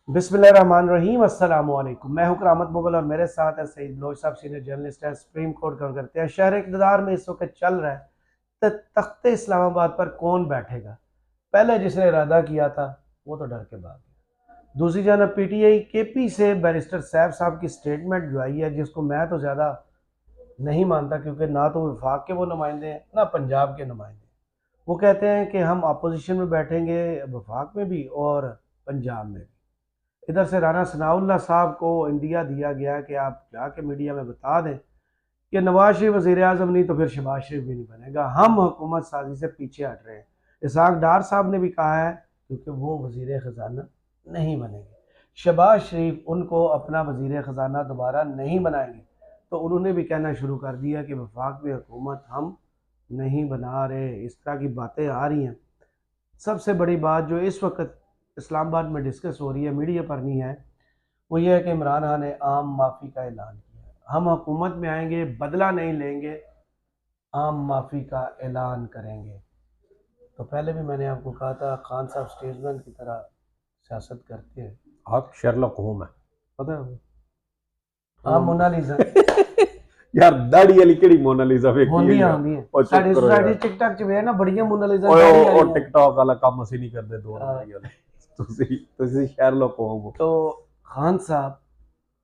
बिस्मिल्लाहिर्रहमानिर्रहीम अस्सलाम वालेकुम। मैं हूं करामत मुगल और मेरे साथ है सईद बलोच साहब, सीनियर जर्नलिस्ट है, सुप्रीम कोर्ट कवर करते हैं। शहर इक़्तिदार में इस वक्त चल रहा है तख्ते इस्लामाबाद पर कौन बैठेगा। पहले जिसने इरादा किया था वो तो डर के भाग गया। दूसरी जानब पीटीआई केपी से बैरिस्टर सैफ साहब की स्टेटमेंट जो आई है, जिसको मैं तो ज़्यादा नहीं मानता, क्योंकि ना तो वफाक के वो नुमाइंदे हैं ना पंजाब के नुमाइंदे। वो कहते हैं कि हम अपोजिशन में बैठेंगे वफाक में भी और पंजाब में भी। इधर से राना सनाउल्लाह साहब को इंडिया दिया गया कि आप जाके मीडिया में बता दें कि नवाज शरीफ वज़ीर आज़म नहीं तो फिर शहबाज शरीफ भी नहीं बनेगा, हम हुकूमत साजी से पीछे हट रहे हैं। इसहाक डार साहब ने भी कहा है क्योंकि वो वज़ीर ख़जाना नहीं बनेंगे, शहबाज शरीफ उनको अपना वज़ीर ख़जाना दोबारा नहीं बनाएंगे। तो उन्होंने भी कहना शुरू कर दिया कि वफाक में हुकूमत हम नहीं बना रहे। इस तरह की बातें आ रही हैं। सबसे बड़ी बात जो इस वक्त इस्लामाबाद में डिस्कस हो रही है, मीडिया पर नहीं है, वो ये है कि इमरान खान ने आम माफ़ी का ऐलान किया है। हम हुकूमत में आएंगे, बदला नहीं लेंगे, आम माफ़ी का ऐलान करेंगे। तो पहले भी मैंने आपको कहा था, खान साहब स्टेट्समैन की तरह सियासत करते हैं। आप शेरलॉक होम है, पता है आप मोनालिसा यार दाढ़ी वाली केड़ी मोनालिसा वेखी है होंदी यार। होंदी है और चुप साडी करो सोसाइटी यार। टिकटॉक च वे ना बड़ियां मोनालिसा ओए दाढ़ी और वाली हैं। टिकटॉक वाला काम ਅਸੀਂ नहीं करते दो नंबरी वाले। ਤੁਸੀਂ शेरलॉक होम हो। तो खान साहब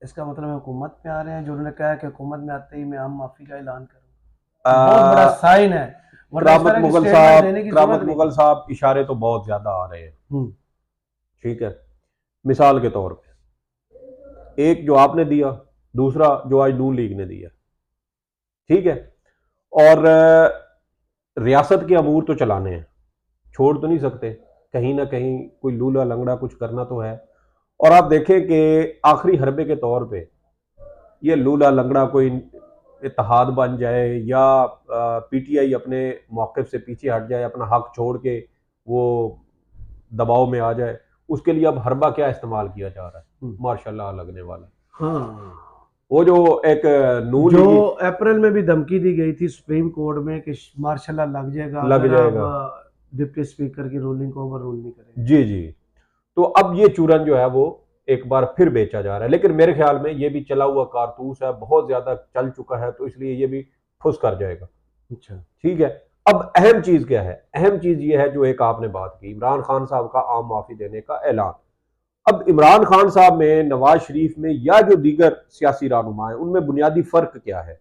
इसका मतलब है हुकूमत में आ रहे हैं, जो उन्होंने कहा कि हुकूमत में आते ही मैं आम माफ़ी का ऐलान करूँगा। ये बहुत बड़ा साइन है, वरना इस करामत तरह की मुगल स्टेटमेंट साहब देने की करामत जरूरत नहीं मुगल थी। साहब इशारे तो बहुत ज्यादा आ रहे हैं। हम्म। ठीक है, मिसाल के तौर पे एक जो आपने दिया, दूसरा जो आज नून लीग ने दिया। ठीक है, और रियासत के अमूर तो चलाने हैं, छोड़ तो नहीं सकते। कहीं ना कहीं कोई लूला लंगड़ा कुछ करना तो है। और आप देखें कि आखिरी हरबे के तौर पे ये लूला लंगड़ा कोई इत्तेहाद बन जाए या पीटीआई अपने मौक़िफ़ से पीछे हट जाए, अपना हक छोड़ के वो दबाव में आ जाए, उसके लिए अब हरबा क्या इस्तेमाल किया जा रहा है, मार्शल लगने वाला। हाँ, वो जो एक नून जो लीगी अप्रैल में भी धमकी दी गई थी सुप्रीम कोर्ट में कि मार्शल लग जाएगा लग अगर आप जाएगा। डिप्टी स्पीकर की रूलिंग को ओवर रूल नहीं करेंगे। जी जी। तो अब ये चूरन जो है वो एक बार फिर बेचा जा रहा है, लेकिन मेरे ख्याल में ये भी चला हुआ कारतूस है, बहुत ज्यादा चल चुका है, तो इसलिए ये भी फुस कर जाएगा। अच्छा। ठीक है। अब अहम चीज क्या है? अहम चीज ये है जो एक आपने बात की, इमरान खान साहब का आम माफी देने का ऐलान। अब इमरान खान साहब में, नवाज शरीफ में या जो दीगर सियासी रहनुमा है, उनमें बुनियादी फर्क क्या है?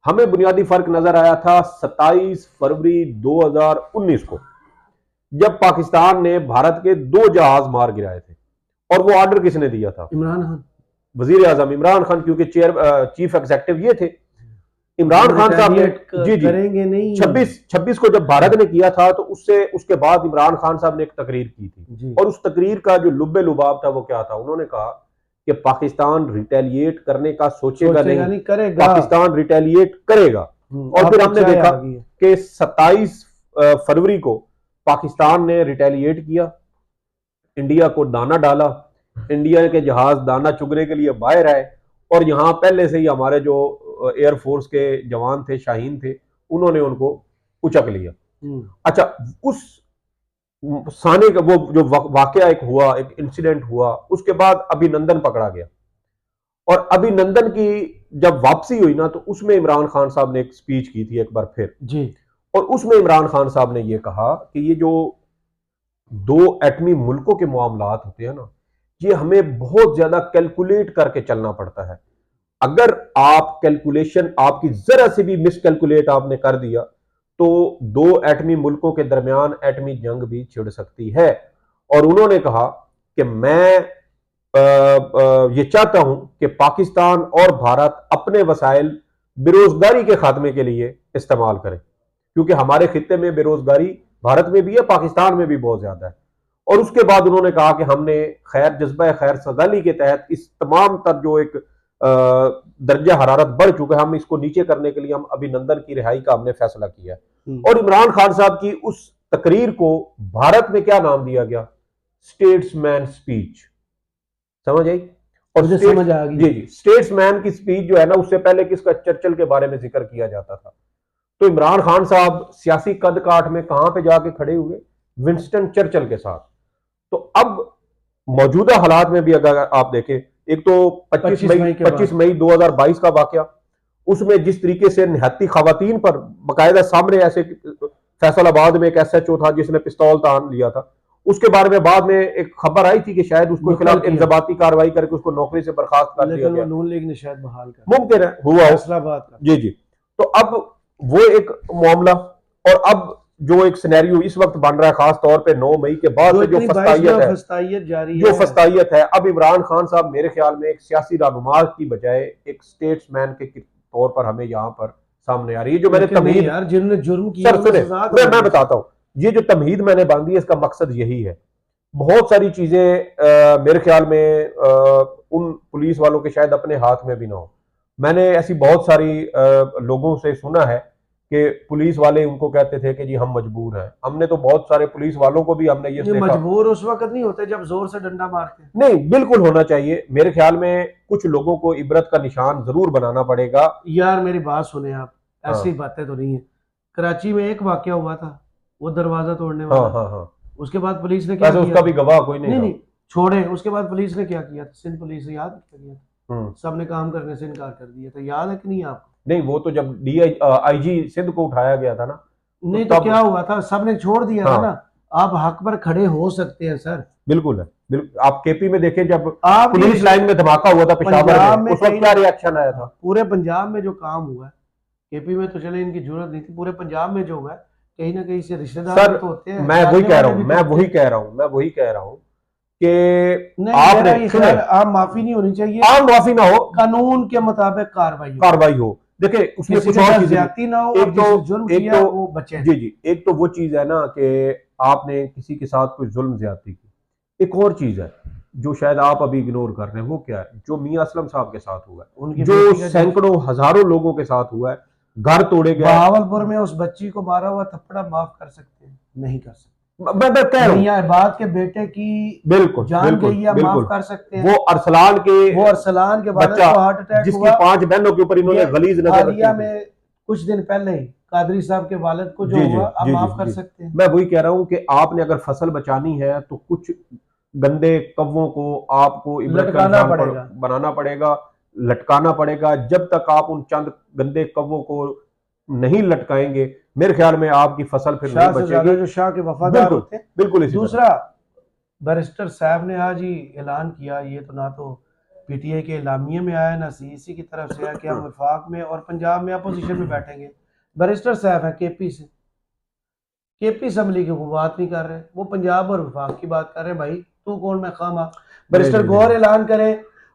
हमें बुनियादी फर्क नजर आया था 27 फरवरी 2019 को, जब पाकिस्तान ने भारत के 2 जहाज मार गिराए थे। और वो ऑर्डर किसने दिया था? इमरान खान। वजीर आजम इमरान खान, क्योंकि चीफ एग्जेक्टिव ये थे। इमरान उन्होंने खान साहब ने, रिटेलिएट जी जी, करेंगे नहीं। 26 को जब भारत ने किया था, तो उससे उसके बाद इमरान खान साहब ने एक तकरीर की थी। जी। और उस तकरीर का जो लुब्बे लुबाब था वो क्या था? उन्होंने कहा कि पाकिस्तान रिटेलिएट करने का सोचेगा नहीं, करेगा। पाकिस्तान रिटेलिएट करेगा। और फिर हमने देखा कि 27 फरवरी को पाकिस्तान ने रिटेलिएट किया, इंडिया को दाना डाला, इंडिया के जहाज दाना चुगने के लिए बाहर आए, और यहां पहले से ही हमारे जो एयरफोर्स के जवान थे, शाहीन थे, उन्होंने उनको उचक लिया। अच्छा, उस साने का वो जो वाकया एक हुआ, एक इंसिडेंट हुआ, उसके बाद अभिनंदन पकड़ा गया। और अभिनंदन की जब वापसी हुई ना, तो उसमें इमरान खान साहब ने एक स्पीच की थी एक बार फिर जी। और उसमें इमरान खान साहब ने यह कहा कि ये जो दो एटमी मुल्कों के मामलात होते हैं ना, ये हमें बहुत ज्यादा कैलकुलेट करके चलना पड़ता है। अगर आप कैलकुलेशन, आपकी जरा से भी मिस कैलकुलेट आपने कर दिया, तो दो एटमी मुल्कों के दरमियान एटमी जंग भी छिड़ सकती है। और उन्होंने कहा कि मैं ये चाहता हूं कि पाकिस्तान और भारत अपने वसाइल बेरोजगारी के खात्मे के लिए इस्तेमाल करें, क्योंकि हमारे खित्ते में बेरोजगारी भारत में भी है, पाकिस्तान में भी बहुत ज्यादा है। और उसके बाद उन्होंने कहा कि हमने खैर जज्बा खैर सगाली के तहत इस तमाम तर जो एक दर्जा हरारत बढ़ चुका है, हम इसको नीचे करने के लिए हम अभिनंदन की रिहाई का हमने फैसला किया। और इमरान खान साहब की उस तकरीर को भारत में क्या नाम दिया गया? Statesman speech. समझ आई? और समझ आ गई। जी जी, स्टेट्समैन की स्पीच जो है ना, उससे पहले किसका, चर्चिल के बारे में जिक्र किया जाता था। तो इमरान खान साहब सियासी कद काठ में कहां पे जाके खड़े हुए? विंस्टन चर्चिल के साथ। तो अब मौजूदा हालात में भी अगर आप देखें, एक तो 25 मई 2022 का वाकया, उसमें जिस तरीके से निहत्ती खवातीन पर बाकायदा सामने ऐसे, फैसलाबाद में एक एसएचओ था जिसने पिस्तौल तान लिया था, उसके बारे में बाद में एक खबर आई थी कि शायद उसके खिलाफ इंजबाती कार्रवाई करके उसको नौकरी से बर्खास्त कर दिया गया। नून लीग ने शायद बहाल कर, मुमकिन है हुआ फैसलाबाद का। जी जी। तो अब वो एक मामला, और अब जो एक सिनेरियो इस वक्त बन रहा है, खास तौर पे 9 मई के बाद से जो फस्तायत जारी जो फस्तायत है, अब इमरान खान साहब मेरे ख्याल में एक सियासी रहनुमा की बजाय एक स्टेट्समैन के तौर पर हमें यहाँ पर सामने आ रही है। जो मैंने तमहीद, यार जिन्होंने जुर्म किया मैं बताता हूँ, ये जो तमहीद मैंने बांधी है, इसका मकसद यही है। बहुत सारी चीजें मेरे ख्याल में उन पुलिस वालों के शायद अपने हाथ में भी ना हो। मैंने ऐसी बहुत सारी लोगों से सुना है कि पुलिस वाले उनको कहते थे कि जी हम मजबूर हैं। हमने तो बहुत सारे पुलिस वालों को भी हमने ये देखा, मजबूर उस वक्त नहीं होते जब जोर से डंडा मारते हैं। नहीं, बिल्कुल होना चाहिए। मेरे ख्याल में कुछ लोगों को इबरत का निशान जरूर बनाना पड़ेगा। यार मेरी बात सुने आप, ऐसी बातें तो नहीं है। कराची में एक वाकया हुआ था, वो दरवाजा तोड़ने वाला। उसके बाद पुलिस ने क्या किया? उसका भी गवाह कोई नहीं छोड़े। उसके बाद पुलिस ने क्या किया? सिंध पुलिस ने याद किया, सबने काम करने से इनकार कर दिया था। याद है कि नहीं आपको? नहीं, वो तो जब आईजी सिंध को उठाया गया था ना, नहीं तो क्या हुआ था, सबने छोड़ दिया था ना। आप हक पर खड़े हो सकते हैं सर। बिल्कुल है, बिल्कुल। आप केपी में देखें, जब पुलिस लाइन में धमाका हुआ था पेशावर में, उस वक्त क्या रिएक्शन आया था? पूरे पंजाब में जो काम हुआ है, केपी में तो चले इनकी जरूरत नहीं थी, पूरे पंजाब में जो हुआ है, कहीं ना कहीं से रिश्तेदार तो होते हैं। मैं वही कह रहा हूँ कि आपने आम माफी नहीं होनी चाहिए, आम माफी ना हो, कानून के मुताबिक कार्रवाई हो। देखिए उसमें कुछ और ज्यादती ना हो, एक तो जुर्म किया वो बचे। जी, एक तो वो चीज है ना कि आपने किसी के साथ कोई जुल्म ज्यादती की। एक और चीज है जो शायद आप अभी इग्नोर कर रहे हैं, वो क्या है? जो मियां असलम साहब के साथ हुआ है, जो सैकड़ों हजारों लोगों के साथ हुआ है, घर तोड़े गए। बहावलपुर में उस बच्ची को मारा हुआ थप्पड़ा माफ कर सकते हैं? नहीं कर सकते। मैं कह रहा हूं, बात के बेटे की बिल्कुल जान गई है, माफ कर सकते हैं। वो अरसलान के बच्चा हार्ट अटैक जिसकी 5 बहनों के ऊपर इन्होंने गलीज नजर रखी में कुछ दिन पहले ही कादरी साहब के वालिद को जो हुआ, आप माफ कर सकते हैं। मैं वही कह रहा हूं कि आपने अगर फसल बचानी है तो कुछ गंदे कव्वों को आपको बनाना पड़ेगा, लटकाना पड़ेगा। जब तक आप उन चंद गंदे कव्वों को नहीं लटकाएंगे, मेरे ख्याल में आपकी फसल फिर नहीं बचेगी। जो शाह के वफादार होते हैं। बिल्कुल। दूसरा, बैरिस्टर साहब ने आज ही ऐलान किया, ये तो ना तो पीटीआई के एलामिये में आया, ना सीईसी की तरफ से आया, कि हम वफाक में और पंजाब में अपोजिशन में बैठेंगे। बैरिस्टर साहब है केपी से, केपी असम्बली की वो बात नहीं कर रहे, वो पंजाब और वफाक की बात कर रहे हैं। भाई तू कौन, मैं खामा? बैरिस्टर गौर ऐलान करे,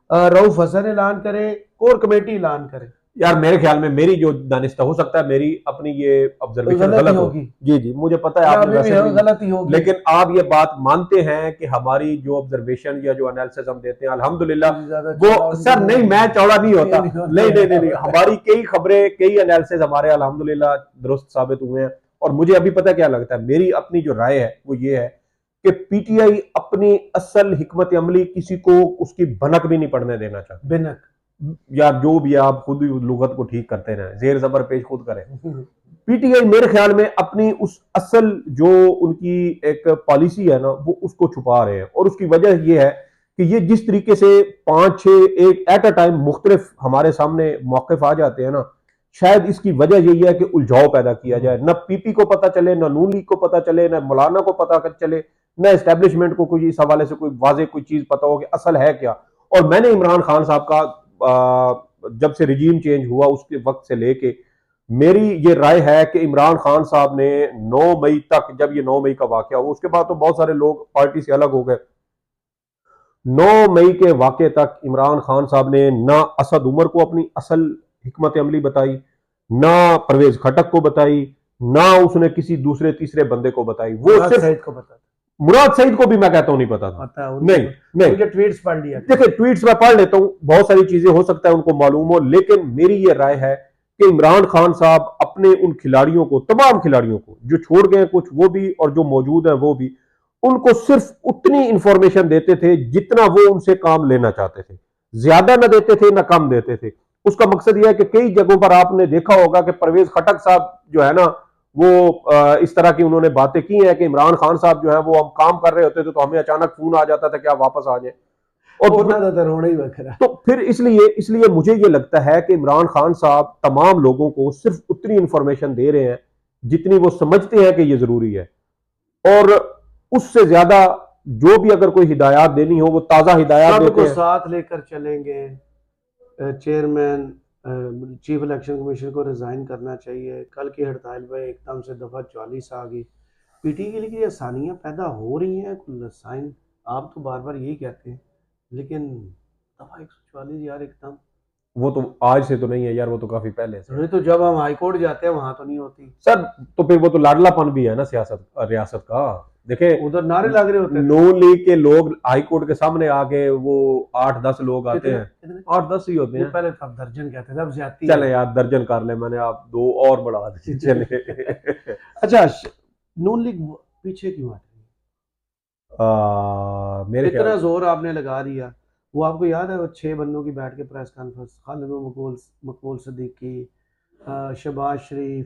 रऊफ हसन ऐलान करे, कोर कमेटी ऐलान करे। यार मेरे ख्याल में, मेरी जो दानिस्ता, हो सकता है मेरी अपनी ये ऑब्जर्वेशन गलत होगी। जी, मुझे पता है आपने वैसे गलती होगी, लेकिन आप ये बात मानते हैं कि हमारी जो ऑब्जर्वेशन या जो एनालिसिस हम देते हैं, अल्हम्दुलिल्लाह वो सर नहीं, मैं चौड़ा नहीं होता, नहीं, हमारी कई खबरें, कई एनालिसिस हमारे अल्हम्दुलिल्लाह दुरुस्त साबित हुए हैं। और मुझे अभी पता क्या लगता है, मेरी अपनी जो राय है वो ये है कि पीटीआई अपनी असल हिकमत अमली किसी को उसकी भनक भी नहीं पड़ने देना चाहती। बिनक या जो भी, आप खुद ही लुगत को ठीक करते रहे, जेर जबर पेश खुद करें। पीटीआई मेरे ख्याल में अपनी उस असल जो उनकी एक पॉलिसी है ना, वो उसको छुपा रहे हैं। और उसकी वजह ये है कि ये जिस तरीके से 5-6 एक एट अ टाइम मुख्तलिफ हमारे सामने मौक़िफ़ आ जाते हैं ना, शायद इसकी वजह यही है कि उलझाव पैदा किया जाए। न पीपी को पता चले, न नून लीग को पता चले, न मौलाना को पता चले, न एस्टेब्लिशमेंट को कोई इस हवाले से कोई वाज़ेह कोई चीज पता हो कि असल है क्या। और मैंने इमरान खान साहब का जब से रिजीम चेंज हुआ उसके वक्त से लेके मेरी ये राय है कि इमरान खान साहब ने 9 मई तक, जब ये 9 मई का वाकया हुआ, उसके बाद तो बहुत सारे लोग पार्टी से अलग हो गए। 9 मई के वाकये तक इमरान खान साहब ने ना असद उमर को अपनी असल हिकमत अमली बताई, ना परवेज खटक को बताई, ना उसने किसी दूसरे तीसरे बंदे को बताई। वो सिर्फ मुराद सईद को भी मैं कहता हूं नहीं पता था। नहीं, ट्वीट्स पढ़ लिया। देखिए ट्वीट्स मैं पढ़ लेता हूं, बहुत सारी चीजें हो सकता है उनको मालूम हो, लेकिन मेरी ये राय है कि इमरान खान साहब अपने उन खिलाड़ियों को, तमाम खिलाड़ियों को, जो छोड़ गए कुछ वो भी और जो मौजूद हैं वो भी, उनको सिर्फ उतनी इंफॉर्मेशन देते थे जितना वो उनसे काम लेना चाहते थे। ज्यादा ना देते थे ना कम देते थे। उसका मकसद यह है कि कई जगहों पर आपने देखा होगा कि परवेज खटक साहब जो है ना, इस तरह की उन्होंने बातें की हैं कि इमरान खान साहब जो है वो हम काम कर रहे होते थे तो हमें अचानक फोन आ जाता था कि आप वापस आ जाए। और ਉਹਨਾਂ ਦਾ रोना ही बखरा। तो फिर इसलिए इसलिए मुझे ये लगता है कि इमरान खान साहब तमाम लोगों को सिर्फ उतनी इंफॉर्मेशन दे रहे हैं जितनी वो समझते हैं कि ये जरूरी है, और उससे ज्यादा जो भी अगर कोई हिदायत देनी हो वो ताजा हिदायत देते सबको हैं। साथ लेकर चलेंगे। चेयरमैन चीफ इलेक्शन कमीशन को रिजाइन करना चाहिए। कल की हड़ताल पे एकदम से दफा 44 आ गई। पीटी के लिए आसानियां पैदा हो रही हैं, साइन आप तो बार बार यही कहते हैं, लेकिन दफा 144 यार एकदम। वो तो आज से तो नहीं है यार, वो तो काफी पहले से है। नहीं तो जब हम हाई कोर्ट जाते हैं वहां तो नहीं होती सर तो फिर वो तो लाडलापन भी है ना सियासत रियासत का। देखे उधर नारे लग रहे होते थे। नून लीग के लोग हाई कोर्ट के सामने आके वो 8-10 लोग आते कितने हैं, कितने 8-10 ही होते वो हैं। पहले तब दर्जन कहते थे, अब ज्यादा चले है। यार दर्जन कर ले, मैंने आप 2 और बढ़ा दी चले। अच्छा नून लीग पीछे क्यों हट रही मेरे है? इतना ख्याल जोर आपने लगा दिया, वो आपको याद है वो 6 बंदों की बैठ के प्रेस कॉन्फ्रेंस, खालिद मकबूल सिद्दीकी, शहबाज शरीफ,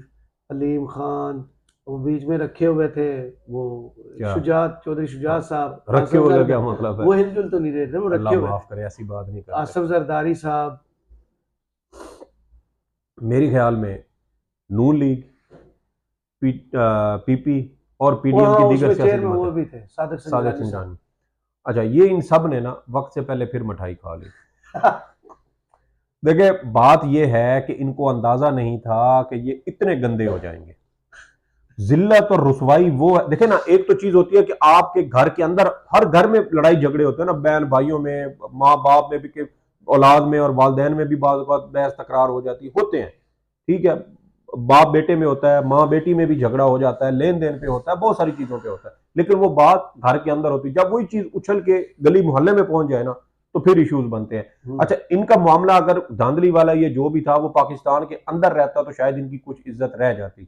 अलीम खान, वो बीच में रखे हुए थे वो क्या शुजात चौधरी शुजात साहब, रखे आसफ हुए का जरदारी, क्या मतलब है? वो हिलजुल तो नहीं रहे थे, वो अल्लाह रखे हुए माफ थे। करे, ऐसी बात नहीं करते। आसफ जरदारी साहब। मेरे ख्याल में नून लीग, पीपी और पीडीएम की वहाँ दीगर उसमें सियासी चेयरमैन वो जमातें, भी थे सादिक सादिक संजानी साहब। संजानी, अच्छा ये इन सब ने ना वक्त से पहले फिर मिठाई खा ली। देखिए बात ये है कि इनको अंदाजा नहीं था कि ये इतने गंदे हो जाएंगे। जिल्लत और रुसवाई वो है, देखे ना, एक तो चीज होती है कि आपके घर के अंदर हर घर में लड़ाई झगड़े होते हैं ना, बहन भाइयों में, माँ बाप में भी, के औलाद में और वालदेन में भी बात बहस तकरार हो जाती होते हैं, ठीक है, बाप बेटे में होता है, माँ बेटी में भी झगड़ा हो जाता है, लेन देन पे होता है, बहुत सारी चीजों पे होता है, लेकिन वो बात घर के अंदर होती है। जब वही चीज उछल के गली मोहल्ले में पहुंच जाए ना तो फिर इश्यूज बनते हैं। अच्छा इनका मामला अगर धांधली वाला ये जो भी था वो पाकिस्तान के अंदर रहता तो शायद इनकी कुछ इज्जत रह जाती।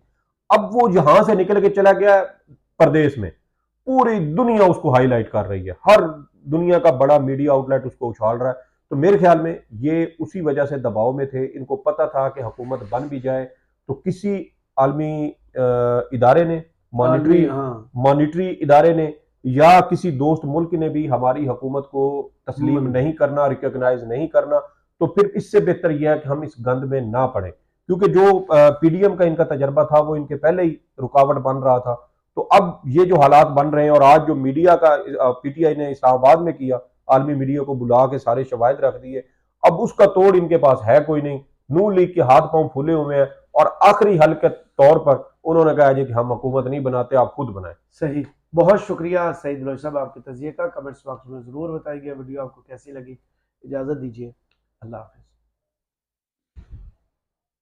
अब वो यहां से निकल के चला गया प्रदेश में, पूरी दुनिया उसको हाईलाइट कर रही है, हर दुनिया का बड़ा मीडिया आउटलेट उसको उछाल रहा है। तो मेरे ख्याल में ये उसी वजह से दबाव में थे, इनको पता था कि हुकूमत बन भी जाए तो किसी आलमी इदारे ने, मॉनिटरी इदारे ने या किसी दोस्त मुल्क ने भी हमारी हुकूमत को तस्लीम नहीं करना, रिकॉग्नाइज नहीं करना, तो फिर इससे बेहतर यह है कि हम इस गंद में ना पड़े, क्योंकि जो पीडीएम का इनका तजर्बा था वो इनके पहले ही रुकावट बन रहा था। तो अब ये जो हालात बन रहे हैं, और आज जो मीडिया का पीटीआई ने इस्लामाबाद में किया, आलमी मीडिया को बुला के सारे शवाहिद रख दिए, अब उसका तोड़ इनके पास है कोई नहीं। नून लीग के हाथ पांव फूले हुए हैं और आखिरी हल के तौर पर उन्होंने कहा जी कि हम हुकूमत नहीं बनाते, आप खुद बनाएं। सही, बहुत शुक्रिया सईद बलोच साहब आपके तजिए का। कमेंट्स बॉक्स में जरूर बताइएगा वीडियो आपको कैसी लगी। इजाजत दीजिए, अल्लाह हाफिज़।